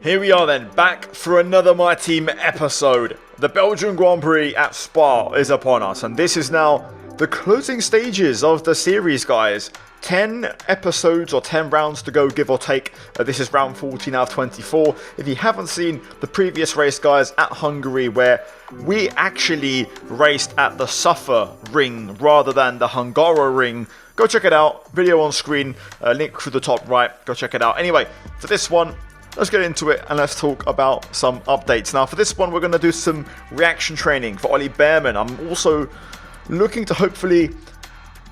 Here we are then, back for another My Team episode. The Belgian Grand Prix at Spa is upon us, and this is now the closing stages of the series, guys. 10 episodes or 10 rounds to go, give or take. This is round 14 out of 24. If you haven't seen the previous race, guys, at Hungary, where we actually raced at the Suffer ring rather than the Hungaro ring, go check it out. Video on screen, link to the top right. Go check it out. Anyway, for this one, let's get into it and let's talk about some updates. Now, for this one, we're going to do some reaction training for Ollie Bearman. I'm also looking to hopefully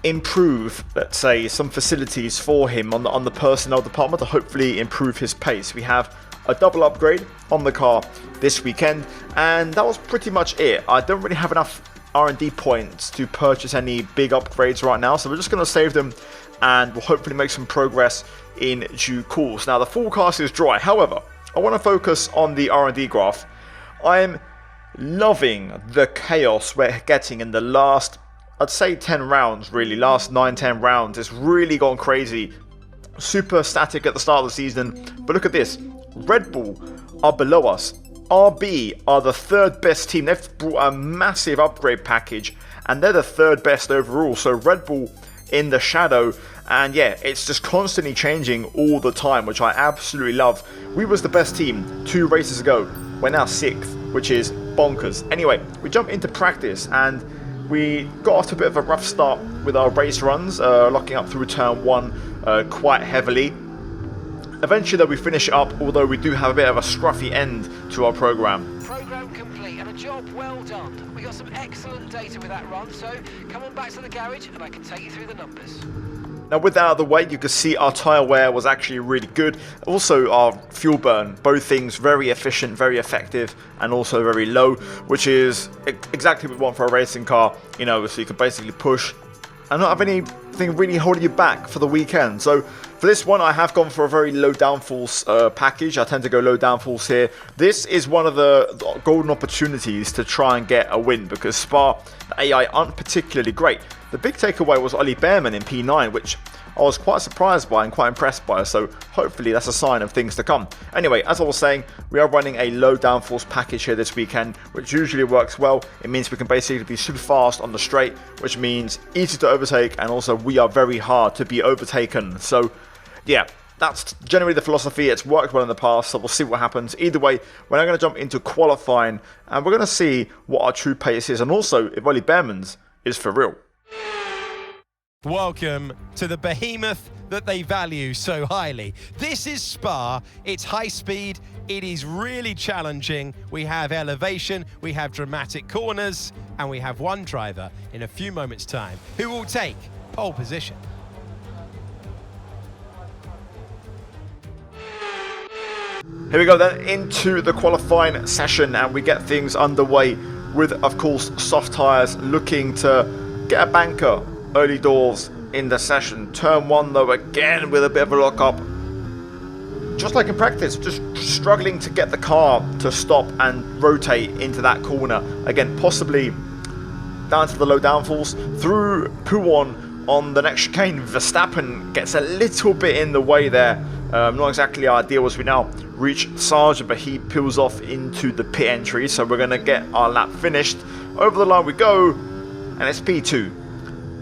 improve, let's say, some facilities for him on the personnel department to hopefully improve his pace. We have a double upgrade on the car this weekend, and that was pretty much it. I don't really have enough R&D points to purchase any big upgrades right now, so we're just going to save them and we'll hopefully make some progress in due course. Now, the forecast is dry. However, I want to focus on the R&D graph. I'm loving the chaos we're getting in the last, I'd say 10 rounds, really. Last 9-10 rounds. It's really gone crazy. Super static at the start of the season. But look at this. Red Bull are below us. RB are the third best team. They've brought a massive upgrade package, and they're the third best overall. So Red Bull in the shadow, and yeah, it's just constantly changing all the time, which I absolutely love. We was the best team 2 races ago. We're now 6th, which is bonkers. Anyway, we jump into practice, and we got off to a bit of a rough start with our race runs, locking up through turn 1 quite heavily. Eventually, though, we finish it up, although we do have a bit of a scruffy end to our program. Program complete and a job well done. We got some excellent data with that run, so come on back to the garage and I can take you through the numbers. Now, with that out of the way, you can see our tyre wear was actually really good. Also, our fuel burn, both things very efficient, very effective, and also very low, which is exactly what we want for a racing car, you know, so you can basically push and not have anything really holding you back for the weekend. So for this one, I have gone for a very low downforce package. I tend to go low downforce here. This is one of the golden opportunities to try and get a win, because Spa, the AI aren't particularly great. The big takeaway was Ollie Bearman in P9, which I was quite surprised by and quite impressed by, so hopefully that's a sign of things to come. Anyway, as I was saying, we are running a low downforce package here this weekend, which usually works well. It means we can basically be super fast on the straight, which means easy to overtake, and also we are very hard to be overtaken. So yeah, that's generally the philosophy. It's worked well in the past, so we'll see what happens. Either way, we're now going to jump into qualifying, and we're going to see what our true pace is, and also if Ollie Bearman's is for real. Welcome to the behemoth that they value so highly. This is Spa. It's high speed. It is really challenging. We have elevation, we have dramatic corners, and we have one driver in a few moments' time who will take pole position. Here we go then, into the qualifying session, and we get things underway with, of course, soft tyres, looking to get a banker early doors in the session. Turn 1 though, again with a bit of a lock up. Just like in practice, just struggling to get the car to stop and rotate into that corner. Again, possibly down to the low downforce. Through Pouon on the next chicane, Verstappen gets a little bit in the way there. Not exactly ideal as we now reach Sargent, but he peels off into the pit entry. So we're going to get our lap finished. Over the line we go, and it's P2.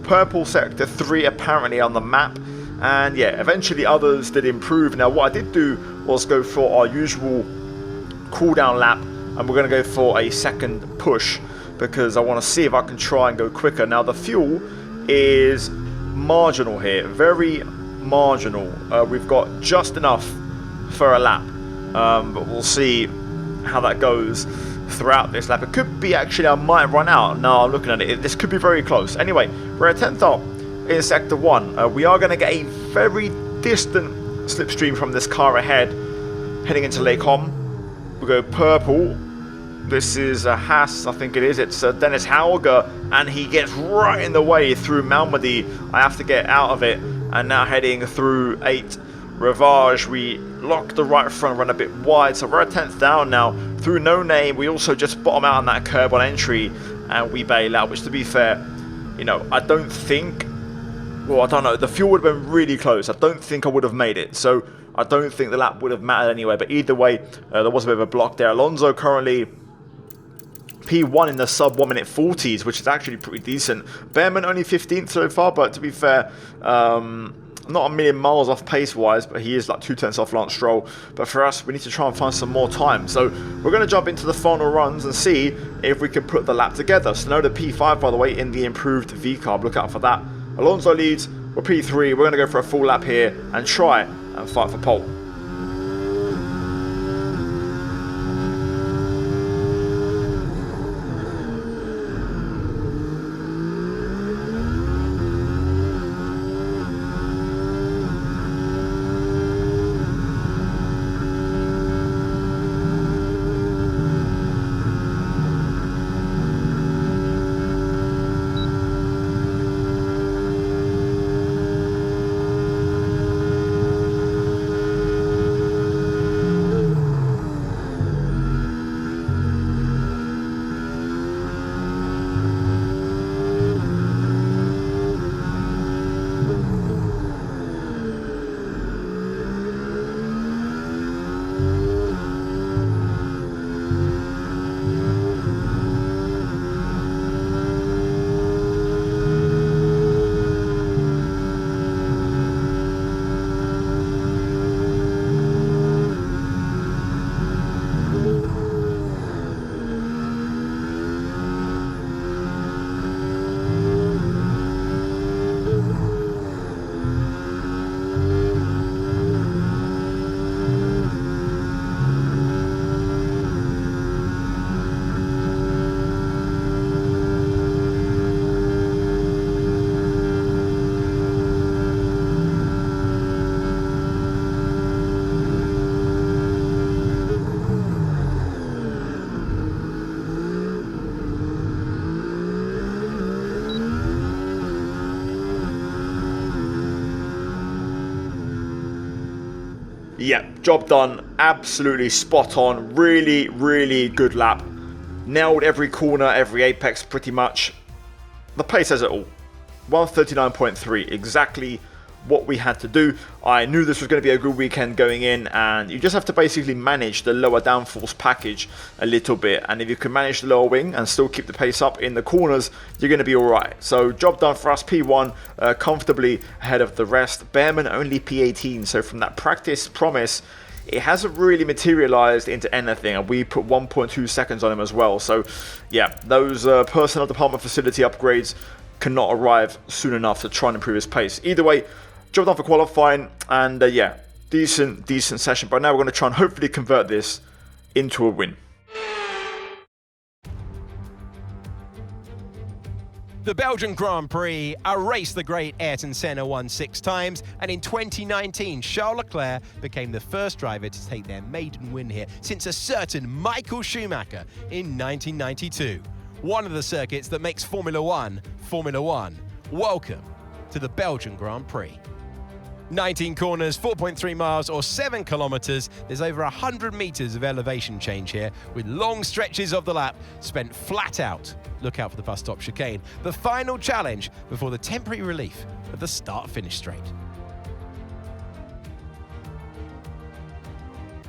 Purple sector 3 apparently on the map, and yeah, eventually others did improve. Now what I did do was go for our usual cooldown lap, and we're going to go for a second push because I want to see if I can try and go quicker. Now the fuel is marginal here, very marginal. We've got just enough for a lap, but we'll see how that goes throughout this lap. It could be actually I might run out. Now looking at it, this could be very close. Anyway, we're at 10th up in sector 1. We are going to get a very distant slipstream from this car ahead, heading into Lake Hom. We go purple. This is a Haas, I think it is. It's Dennis Hauger, and he gets right in the way through Malmedy. I have to get out of it, and now heading through 8 Rivage. We lock the right front, run a bit wide, so we're at 10th down now through No Name. We also just bottom out on that curb on entry, and we bail out, which, to be fair, you know, I don't think, well, I don't know, the fuel would have been really close. I don't think I would have made it, so I don't think the lap would have mattered anyway. But either way, there was a bit of a block there. Alonso currently P1 in the sub 1 minute 40s, which is actually pretty decent. Behrman only 15th so far, but to be fair, not a million miles off pace-wise, but he is like 2/10 off Lance Stroll. But for us, we need to try and find some more time. So we're going to jump into the final runs and see if we can put the lap together. Tsunoda P5, by the way, in the improved V-Carb. Look out for that. Alonso leads. We're P3. We're going to go for a full lap here and try and fight for pole. Yeah, job done. Absolutely spot on. Really, really good lap. Nailed every corner, every apex pretty much. The pace says it all. 139.3, exactly what we had to do. I knew this was going to be a good weekend going in, and you just have to basically manage the lower downforce package a little bit, and if you can manage the lower wing and still keep the pace up in the corners, you're going to be alright. So job done for us. P1 comfortably ahead of the rest. Behrman only P18, so from that practice promise, it hasn't really materialized into anything, and we put 1.2 seconds on him as well. So yeah, those personnel department facility upgrades cannot arrive soon enough to try and improve his pace. Either way, job done for qualifying, and yeah, decent session. But now we're going to try and hopefully convert this into a win. The Belgian Grand Prix, a race the great Ayrton Senna won 6 times, and in 2019, Charles Leclerc became the first driver to take their maiden win here since a certain Michael Schumacher in 1992. One of the circuits that makes Formula One, Formula One. Welcome to the Belgian Grand Prix. 19 corners, 4.3 miles or 7 kilometers. There's over 100 meters of elevation change here, with long stretches of the lap spent flat out. Look out for the bus stop chicane. The final challenge before the temporary relief of the start-finish straight.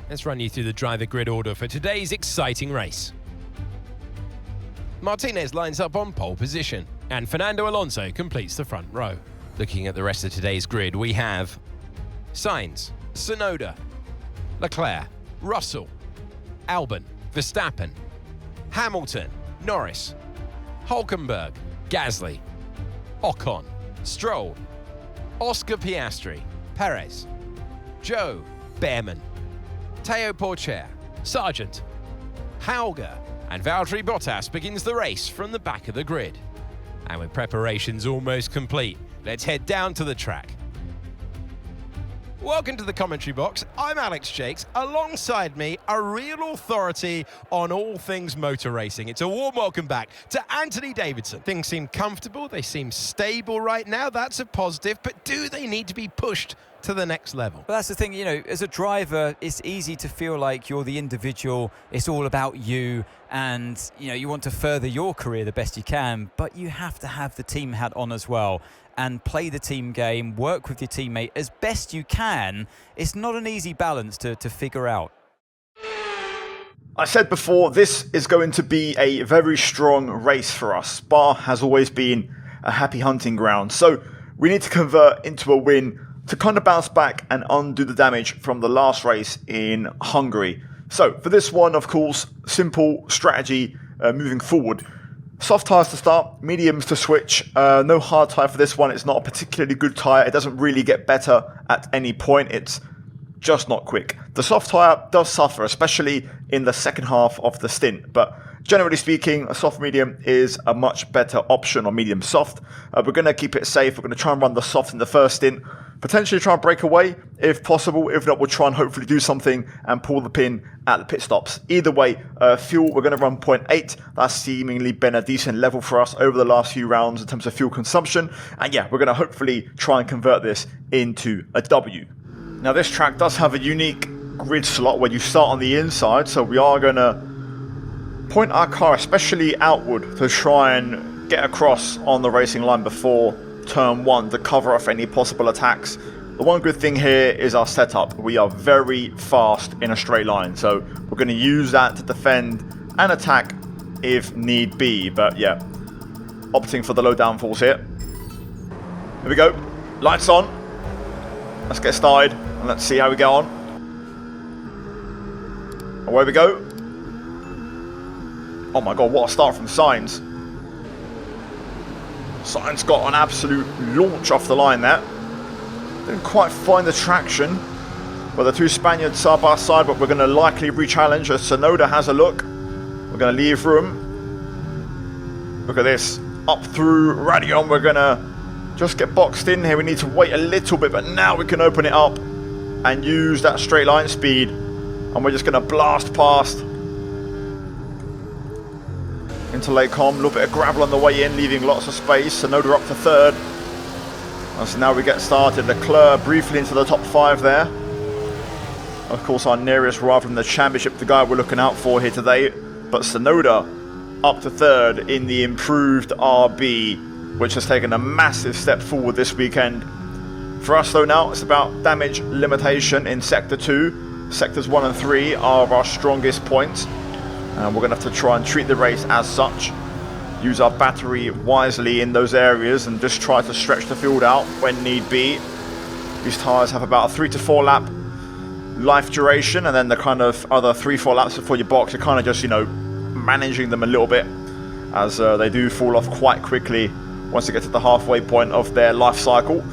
Let's run you through the driver grid order for today's exciting race. Martinez lines up on pole position, and Fernando Alonso completes the front row. Looking at the rest of today's grid, we have Sainz, Tsunoda, Leclerc, Russell, Albon, Verstappen, Hamilton, Norris, Hülkenberg, Gasly, Ocon, Stroll, Oscar Piastri, Perez, Joe, Behrman, Théo Pourchaire, Sargent, Hauger, and Valtteri Bottas begins the race from the back of the grid. And with preparations almost complete, let's head down to the track. Welcome to the commentary box. I'm Alex Jakes. Alongside me, a real authority on all things motor racing. It's a warm welcome back to Anthony Davidson. Things seem comfortable. They seem stable right now. That's a positive. But do they need to be pushed to the next level. But that's the thing, you know, as a driver, it's easy to feel like you're the individual. It's all about you, and you know, you want to further your career the best you can, but you have to have the team hat on as well and play the team game, work with your teammate as best you can. It's not an easy balance to figure out. I said before, this is going to be a very strong race for us. Spa has always been a happy hunting ground, so we need to convert into a win to kind of bounce back and undo the damage from the last race in Hungary. So for this one, of course, simple strategy moving forward. Soft tyres to start, mediums to switch. No hard tyre for this one. It's not a particularly good tyre. It doesn't really get better at any point. It's just not quick. The soft tyre does suffer, especially in the second half of the stint, but generally speaking, a soft medium is a much better option, or medium soft. We're going to keep it safe. We're going to try and run the soft in the first stint, potentially try and break away if possible. If not, we'll try and hopefully do something and pull the pin at the pit stops. Either way, fuel, we're going to run 0.8. That's seemingly been a decent level for us over the last few rounds in terms of fuel consumption. And yeah, we're going to hopefully try and convert this into a W. Now this track does have a unique grid slot where you start on the inside, so we are going to point our car especially outward to try and get across on the racing line before turn 1 to cover off any possible attacks. The one good thing here is our setup. We are very fast in a straight line, so we're going to use that to defend and attack if need be. But yeah, opting for the low downforce here. Here we go. Lights on. Let's get started and let's see how we go on. Away we go. Oh my god, what a start from Sainz. Sainz got an absolute launch off the line there. Didn't quite find the traction. Well, the two Spaniards side by side, but we're going to likely re-challenge as Tsunoda has a look. We're going to leave room. Look at this. Up through Radion, we're going to just get boxed in here. We need to wait a little bit, but now we can open it up and use that straight line speed. And we're just going to blast past into Lake Com. A little bit of gravel on the way in, leaving lots of space. Tsunoda up to third. And so now we get started. Leclerc briefly into the top 5 there. Of course, our nearest rival in the championship, the guy we're looking out for here today. But Tsunoda up to third in the improved RB, which has taken a massive step forward this weekend. For us though now, it's about damage limitation in Sector 2. Sectors 1 and 3 are our strongest points. And we're going to have to try and treat the race as such. Use our battery wisely in those areas and just try to stretch the field out when need be. These tyres have about a 3 to 4 lap life duration, and then the kind of other 3-4 laps before you box, you're kind of just, you know, managing them a little bit, as they do fall off quite quickly once they get to the halfway point of their life cycle.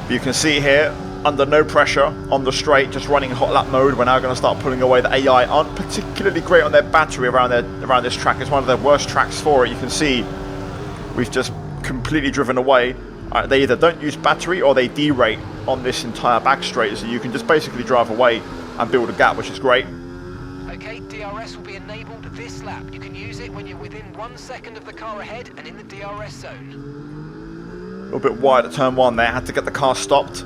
But you can see here, under no pressure on the straight, just running hot lap mode. We're now going to start pulling away. The AI aren't particularly great on their battery around this track. It's one of their worst tracks for it. You can see we've just completely driven away. They either don't use battery or they derate on this entire back straight, so you can just basically drive away and build a gap, which is great. Okay, DRS will be enabled this lap. You can use it when you're within 1 second of the car ahead and in the DRS zone. A little bit wide at turn 1 there. Had to get the car stopped.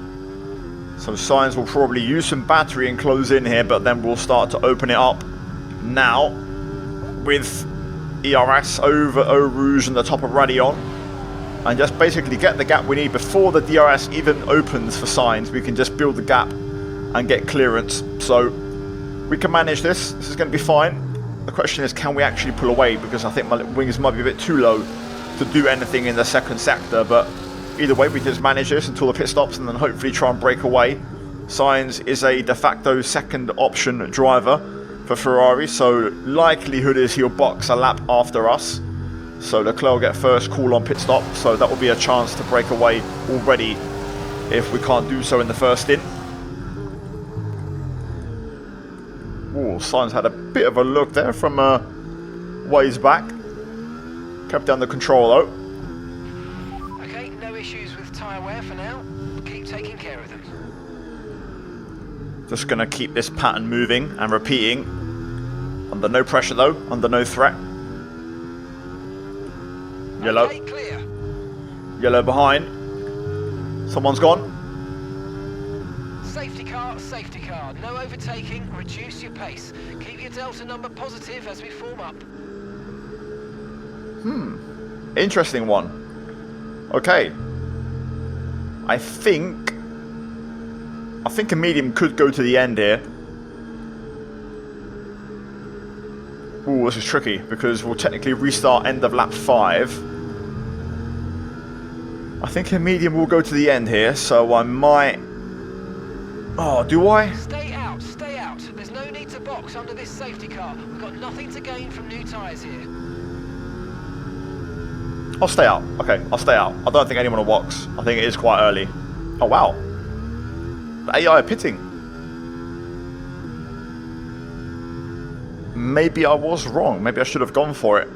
So Sainz will probably use some battery and close in here, but then we'll start to open it up now with ERS over Eau Rouge and the top of Radion, and just basically get the gap we need before the DRS even opens for Sainz. We can just build the gap and get clearance. So we can manage this. This is going to be fine. The question is, can we actually pull away? Because I think my wings might be a bit too low to do anything in the second sector, but either way, we just manage this until the pit stops and then hopefully try and break away. Sainz is a de facto second option driver for Ferrari, so likelihood is he'll box a lap after us. So Leclerc will get first call on pit stop, so that will be a chance to break away already if we can't do so in the first stint. Ooh, Sainz had a bit of a look there from ways back. Kept down the control though. Tyre wear for now. Keep taking care of them. Just going to keep this pattern moving and repeating. Under no pressure though, under no threat. Yellow. Okay, clear. Yellow behind. Someone's gone. safety car, safety car. No overtaking, reduce your pace. Keep your delta number positive as we form up. Interesting one. Okay. I think a medium could go to the end here. Ooh, this is tricky because we'll technically restart end of lap 5. I think a medium will go to the end here, so I might... Oh, do I? Stay out, stay out. There's no need to box under this safety car. We've got nothing to gain from new tyres here. I'll stay out. Okay, I'll stay out. I don't think anyone will box. I think it is quite early. Oh, wow. The AI are pitting. Maybe I was wrong. Maybe I should have gone for it.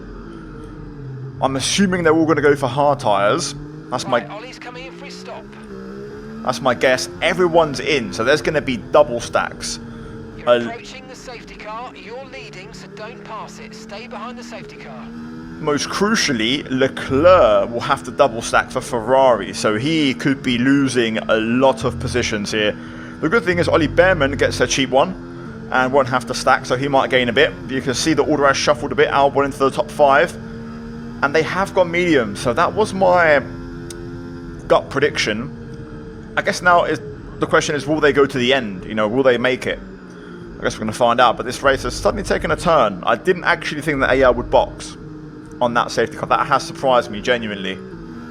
I'm assuming they're all going to go for hard tyres. That's right, Ollie's coming in for his stop. That's my guess. Everyone's in, so there's going to be double stacks. You're approaching the safety car. You're leading, so don't pass it. Stay behind the safety car. Most crucially, Leclerc will have to double stack for Ferrari, so he could be losing a lot of positions here. The good thing is Ollie Behrman gets a cheap one and won't have to stack, so he might gain a bit. You can see the order has shuffled a bit. Albon into the top 5, and they have got medium, so that was my gut prediction. I guess now the question is, will they go to the end? You know, will they make it? I guess we're going to find out, but this race has suddenly taken a turn. I didn't actually think that AI would box on that safety car. That has surprised me, genuinely.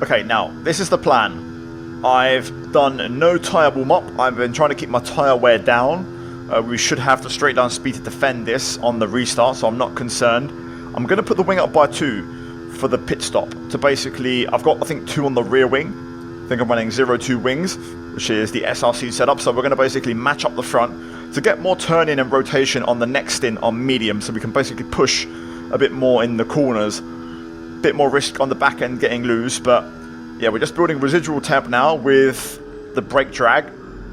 Okay, now, this is the plan. I've done no tyre warm-up. I've been trying to keep my tyre wear down. We should have the straight down speed to defend this on the restart, so I'm not concerned. I'm going to put the wing up by 2 for the pit stop. To basically, I've got, I think, 2 on the rear wing. I think I'm running 0-2 wings, which is the SRC setup. So we're going to basically match up the front to get more turn-in and rotation on the next stint on medium, so we can basically push a bit more in the corners. Bit more risk on the back end getting loose, but yeah, we're just building residual temp now with the brake drag,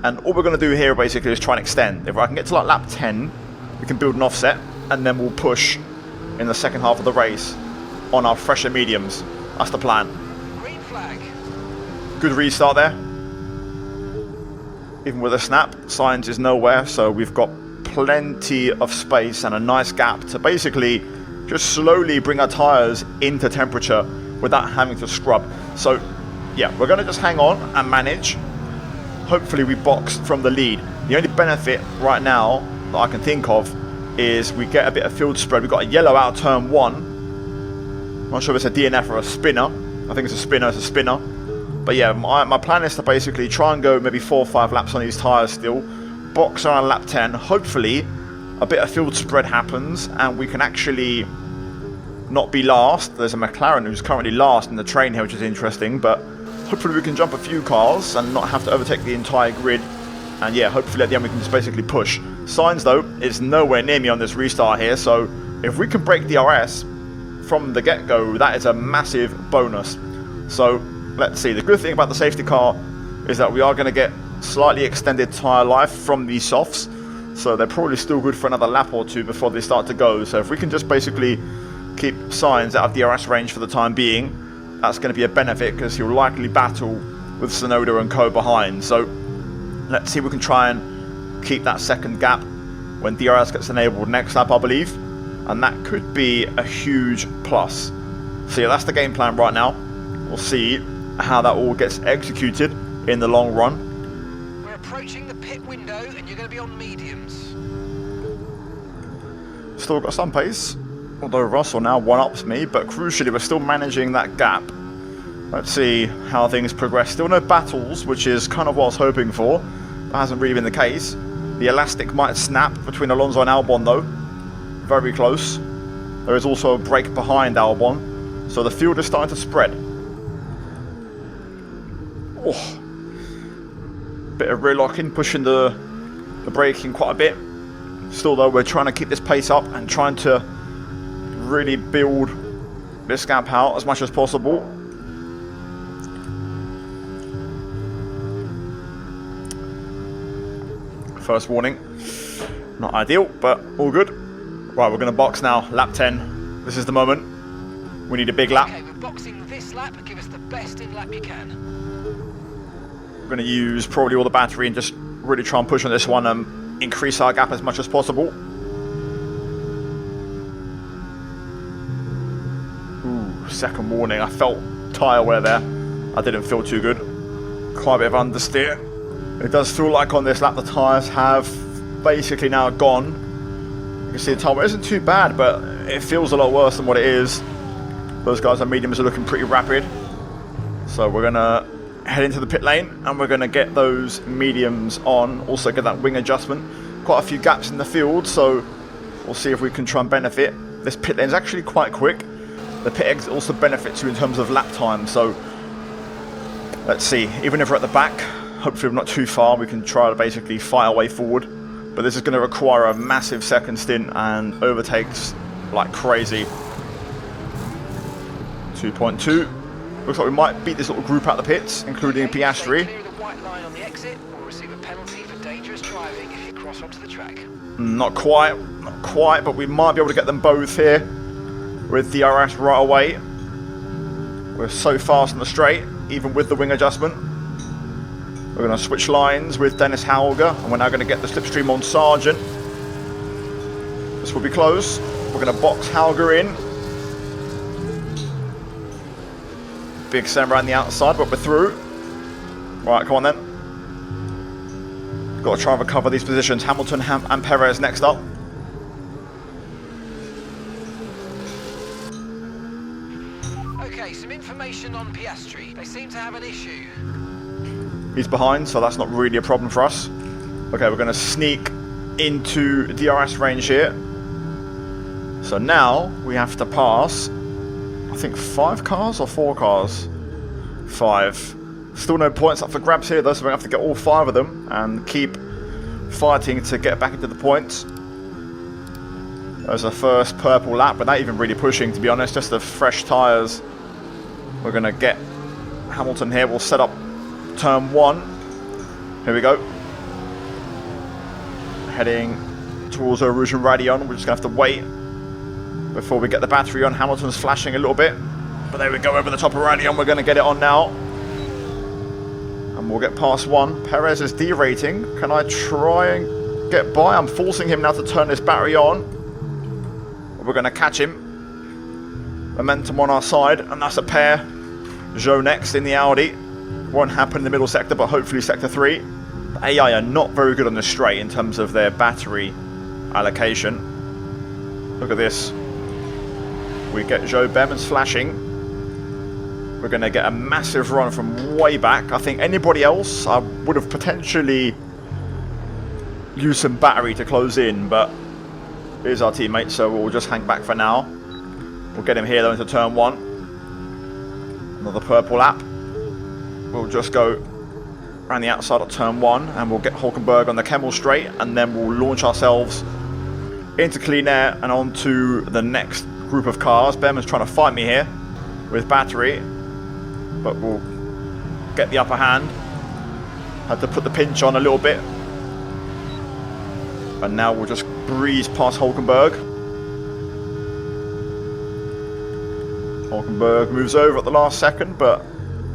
and all we're going to do here basically is try and extend. If I can get to like lap 10, we can build an offset, and then we'll push in the second half of the race on our fresher mediums. That's the plan. Green flag. Good restart there. Even with a snap, Sainz is nowhere, so we've got plenty of space and a nice gap to basically just slowly bring our tyres into temperature without having to scrub. So yeah, we're going to just hang on and manage. Hopefully we box from the lead. The only benefit right now that I can think of is we get a bit of field spread. We've got a yellow out of turn 1. I'm not sure if it's a DNF or a spinner. I think it's a spinner. It's a spinner. But yeah, my plan is to basically try and go maybe 4 or 5 laps on these tyres still. Box around lap 10. Hopefully a bit of field spread happens and we can actually not be last. There's a McLaren who's currently last in the train here, which is interesting, but hopefully we can jump a few cars and not have to overtake the entire grid. And yeah, hopefully at the end we can just basically push. Sainz though is nowhere near me on this restart here, so if we can break DRS from the get-go, that is a massive bonus. So let's see. The good thing about the safety car is that we are going to get slightly extended tyre life from these softs, so they're probably still good for another lap or 2 before they start to go. So if we can just basically keep Sainz out of DRS range for the time being, that's going to be a benefit because he'll likely battle with Tsunoda and co behind. So let's see if we can try and keep that second gap when DRS gets enabled next lap, I believe, and that could be a huge plus. So yeah, that's the game plan right now. We'll see how that all gets executed in the long run. We're approaching the pit window and you're going to be on mediums. Still got some pace, although Russell now one-ups me, but crucially we're still managing that gap. Let's see how things progress. Still no battles, which is kind of what I was hoping for. That hasn't really been the case. The elastic might snap between Alonso and Albon though. Very close. There is also a break behind Albon, so the field is starting to spread. Oh. Bit of rear locking, pushing the braking quite a bit. Still though, we're trying to keep this pace up and trying to really build this gap out as much as possible. First warning, not ideal, but all good. Right, we're going to box now, lap 10. This is the moment. We need a big lap. Okay, we're boxing this lap. Give us the best in lap you can. We're going to use probably all the battery and just really try and push on this one and increase our gap as much as possible. Ooh, second warning. I felt tyre wear there. I didn't feel too good. Quite a bit of understeer. It does feel like on this lap the tyres have basically now gone. You can see the tyre wear isn't too bad, but it feels a lot worse than what it is. Those guys on mediums are looking pretty rapid. So we're going to head into the pit lane and we're going to get those mediums on. Also get that wing adjustment. Quite a few gaps in the field, so we'll see if we can try and benefit. This pit lane is actually quite quick. The pit exit also benefits you in terms of lap time, so let's see. Even if we're at the back, hopefully we're not too far, we can try to basically fight our way forward. But this is going to require a massive second stint and overtakes like crazy. 2.2. Looks like we might beat this little group out of the pits, including Piastri. Clear the white line on the exit or receive a penalty for dangerous driving if you cross onto the track. Not quite, but we might be able to get them both here with DRS right away. We're so fast on the straight, even with the wing adjustment. We're going to switch lines with Dennis Hauger, and we're now going to get the slipstream on Sargent. This will be close. We're going to box Hauger in. Big Sam around the outside, but we're through. Right, come on then. Got to try and recover these positions. Hamilton and Perez next up. Okay, some information on Piastri. They seem to have an issue. He's behind, so that's not really a problem for us. Okay, we're going to sneak into DRS range here. So now we have to pass, I think 5 cars or 4 cars? 5. Still no points up for grabs here though, so we have to get all 5 of them and keep fighting to get back into the points. There's the first purple lap, without even really pushing, to be honest, just the fresh tyres. We're going to get Hamilton here. We'll set up turn 1. Here we go. Heading towards Eau Rouge and Radion. We're just going to have to wait before we get the battery on. Hamilton's flashing a little bit, but there we go, over the top of Radion. We're going to get it on now, and we'll get past 1. Perez is derating. Can I try and get by? I'm forcing him now to turn this battery on. We're going to catch him. Momentum on our side, and that's a pair. Zhou next in the Audi. Won't happen in the middle sector, but hopefully sector 3. The AI are not very good on the straight in terms of their battery allocation. Look at this. We get Zhou. Behrman's flashing. We're going to get a massive run from way back. I think anybody else, I would have potentially used some battery to close in, but here's our teammate, so we'll just hang back for now. We'll get him here though into turn 1. Another purple lap. We'll just go around the outside of turn 1 and we'll get Hulkenberg on the Kemmel straight, and then we'll launch ourselves into clean air and onto the next group of cars. Behrman's trying to fight me here with battery, but we'll get the upper hand. Had to put the pinch on a little bit, and now we'll just breeze past Hulkenberg. Hulkenberg moves over at the last second, but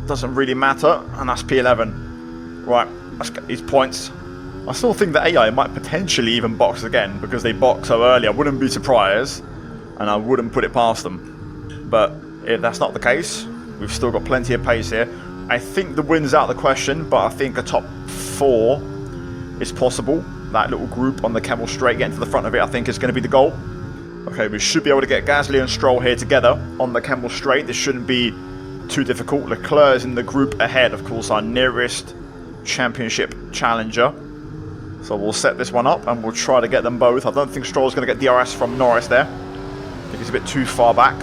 doesn't really matter, and that's P11. Right, let's get these points. I still think that AI might potentially even box again, because they boxed so early. I wouldn't be surprised, and I wouldn't put it past them. But if that's not the case, we've still got plenty of pace here. I think the win's out of the question, but I think a top 4 is possible. That little group on the Kemmel straight, getting to the front of it, I think is going to be the goal. Okay, we should be able to get Gasly and Stroll here together on the Kemmel straight. This shouldn't be too difficult. Leclerc is in the group ahead, of course, our nearest championship challenger. So we'll set this one up and we'll try to get them both. I don't think Stroll's going to get DRS from Norris there. I think he's a bit too far back.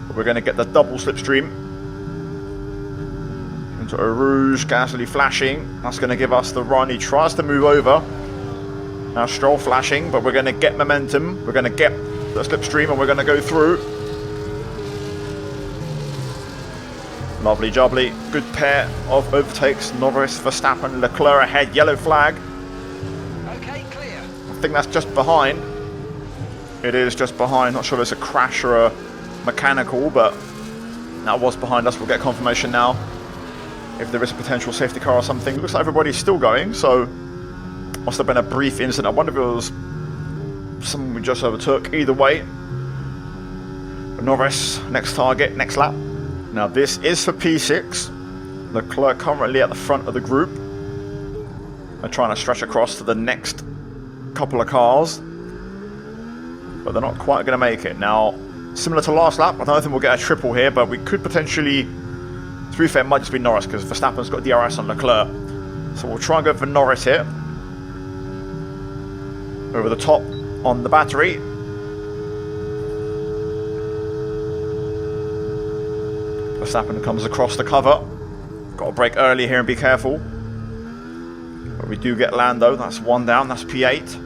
But we're going to get the double slipstream into Eau Rouge. Gasly flashing. That's going to give us the run. He tries to move over. Now Stroll flashing, but we're going to get momentum. We're going to get the slipstream and we're going to go through. Lovely jubbly. Good pair of overtakes. Norris, Verstappen, Leclerc ahead. Yellow flag. Okay, clear. I think that's just behind. It is just behind. Not sure if it's a crash or a mechanical, but that was behind us. We'll get confirmation now. if there is a potential safety car or something. Looks like everybody's still going, so must have been a brief incident. I wonder if it was someone we just overtook. Either way, Norris, next target, next lap. Now this is for P6. Leclerc currently at the front of the group. They're trying to stretch across to the next couple of cars, but they're not quite going to make it. Now, similar to last lap, I don't think we'll get a triple here, but we could potentially, to be fair, it might just be Norris because Verstappen's got DRS on Leclerc. So we'll try and go for Norris here. Over the top on the battery. Verstappen comes across the cover. Got to brake early here and be careful. But we do get Lando. That's one down. That's P8.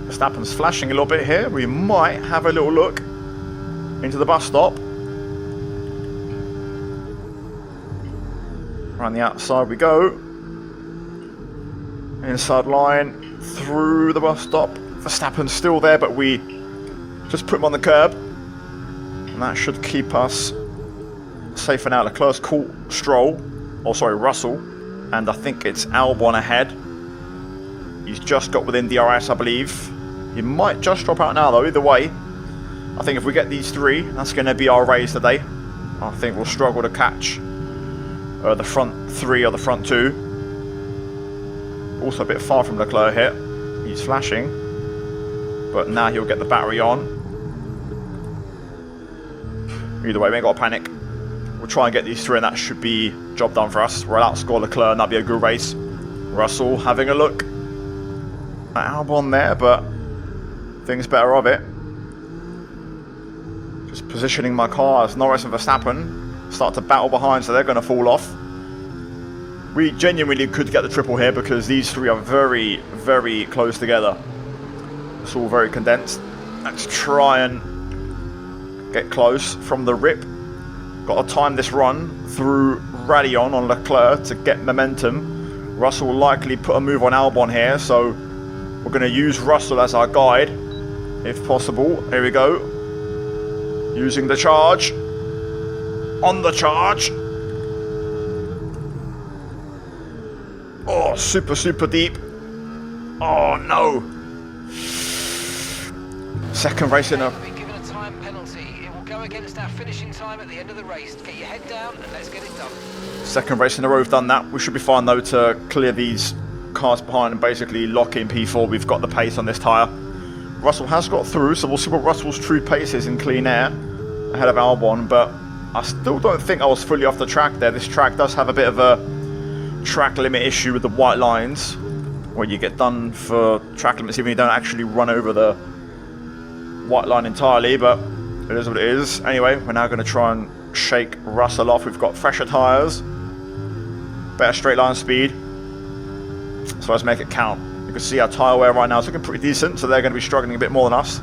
Verstappen's flashing a little bit here. We might have a little look into the bus stop. Around the outside we go. Inside line. Through the bus stop. Verstappen's still there, but we just put him on the curb. And that should keep us safe for now. Leclerc's caught Russell. And I think it's Albon ahead. He's just got within DRS, I believe. He might just drop out now, though. Either way, I think if we get these three, that's going to be our race today. I think we'll struggle to catch the front three or the front two. Also a bit far from Leclerc here. He's flashing. But now he'll get the battery on. Either way, we ain't got to panic. We'll try and get these three, and that should be job done for us. We'll outscore Leclerc, and that'll be a good race. Russell having a look at Albon there, but things better of it. Just positioning my car as Norris and Verstappen start to battle behind, so they're going to fall off. We genuinely could get the triple here because these three are very, very close together. It's all very condensed. Let's try and get close from the rip. Got to time this run through Radion on Leclerc to get momentum. Russell will likely put a move on Albon here, so we're going to use Russell as our guide, if possible. Here we go. Using the charge. On the charge. Oh, super, super deep. Oh, no. Second race in a... Be given a time penalty. It will go against our finishing time at the end of the race. Get your head down and let's get it done. Second race in a row we've done that. We should be fine though to clear these cars behind and basically lock in P4. We've got the pace on this tyre. Russell has got through, so we'll see what Russell's true pace is in clean air ahead of Albon, but I still don't think I was fully off the track there. This track does have a bit of a track limit issue with the white lines, where you get done for track limits even if you don't actually run over the white line entirely, but it is what it is. Anyway, we're now going to try and shake Russell off. We've got fresher tyres, better straight line speed, so let's make it count. You can see our tyre wear right now is looking pretty decent, so they're going to be struggling a bit more than us.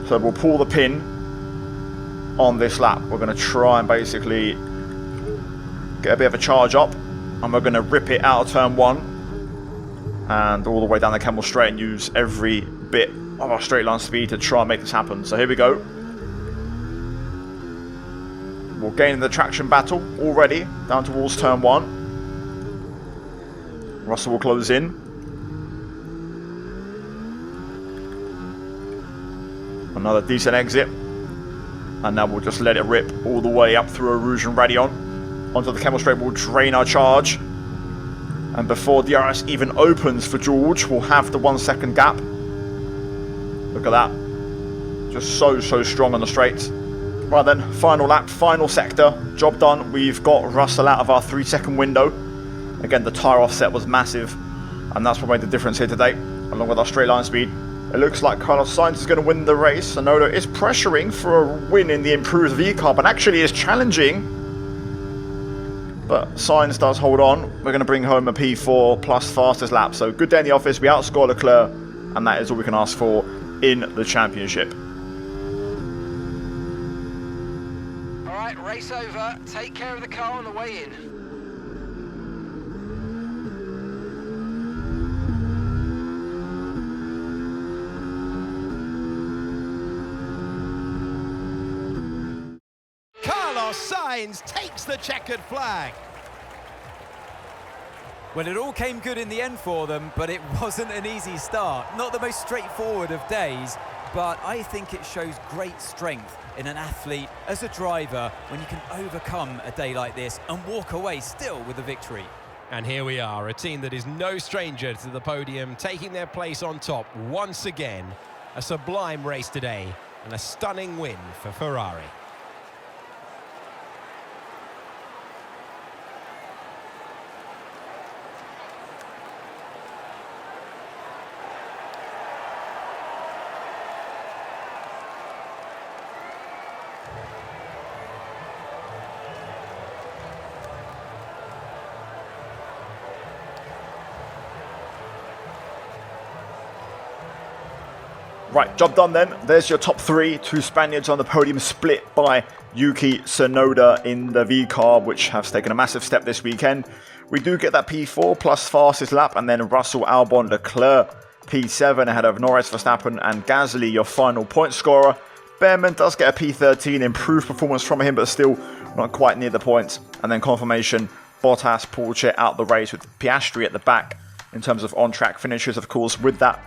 So we'll pull the pin on this lap. We're going to try and basically get a bit of a charge up, and we're going to rip it out of turn 1 and all the way down the Camel Straight and use every bit of our straight line speed to try and make this happen. So here we go. We're gaining the traction battle already down towards turn 1. Russell will close in. Another decent exit. And now we'll just let it rip all the way up through Rouge and Radion. Onto the Camel Straight, we'll drain our charge. And before DRS even opens for George, we'll have the 1 second gap. Look at that. Just so strong on the straights. Right then, final lap, final sector. Job done. We've got Russell out of our 3 second window. Again, the tyre offset was massive. And that's what made the difference here today, along with our straight line speed. It looks like Carlos Sainz is going to win the race. Sonoda is pressuring for a win in the improved V-Car, but actually is challenging. But Sainz does hold on. We're going to bring home a P4 plus fastest lap. So good day in the office. We outscore Leclerc, and that is all we can ask for in the championship. All right, race over. Take care of the car on the way in. Carlos Sainz takes the checkered flag. Well, it all came good in the end for them, but it wasn't an easy start. Not the most straightforward of days, but I think it shows great strength in an athlete as a driver when you can overcome a day like this and walk away still with a victory. And here we are, a team that is no stranger to the podium, taking their place on top once again. A sublime race today and a stunning win for Ferrari. Right, job done then. There's your top three. 2 Spaniards on the podium, split by Yuki Tsunoda in the V car, which has taken a massive step this weekend. We do get that P4 plus fastest lap, and then Russell, Albon, Leclerc P7 ahead of Norris, Verstappen and Gasly, your final point scorer. Behrman does get a P13, improved performance from him, but still not quite near the points. And then confirmation, Bottas, Porsche out the race with Piastri at the back in terms of on-track finishes, of course, with that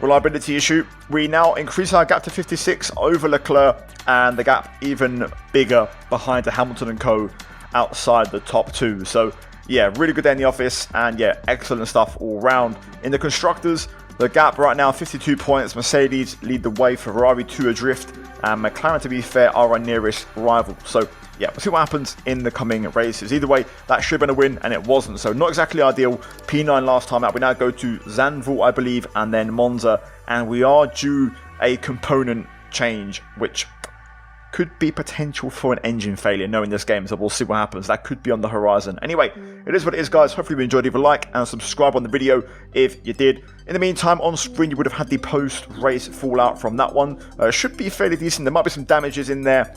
reliability issue. We now increase our gap to 56 over Leclerc, and the gap even bigger behind the Hamilton and Co. outside the top 2. So yeah, really good day in the office, and yeah, excellent stuff all round. In the constructors, the gap right now 52 points. Mercedes lead the way, Ferrari 2 adrift, and McLaren, to be fair, are our nearest rival. So yeah, we'll see what happens in the coming races. Either way, that should have been a win, and it wasn't. So not exactly ideal. P9 last time out. We now go to Zandvoort, I believe, and then Monza. And we are due a component change, which could be potential for an engine failure, knowing this game. So we'll see what happens. That could be on the horizon. Anyway, it is what it is, guys. Hopefully you enjoyed. Leave a like and subscribe on the video if you did. In the meantime, on screen, you would have had the post-race fallout from that one. Should be fairly decent. There might be some damages in there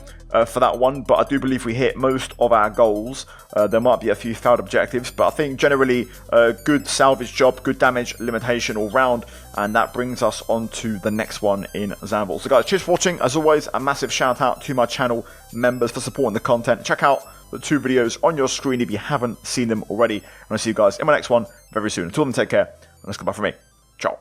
for that one, but I do believe we hit most of our goals. There might be a few failed objectives, but I think generally a good salvage job, good damage limitation all round, and that brings us on to the next one in Zandvoort. So guys, cheers for watching. As always, a massive shout out to my channel members for supporting the content. Check out the 2 videos on your screen if you haven't seen them already, and I'll see you guys in my next one very soon. Until then, take care, and let's goodbye from me. Ciao.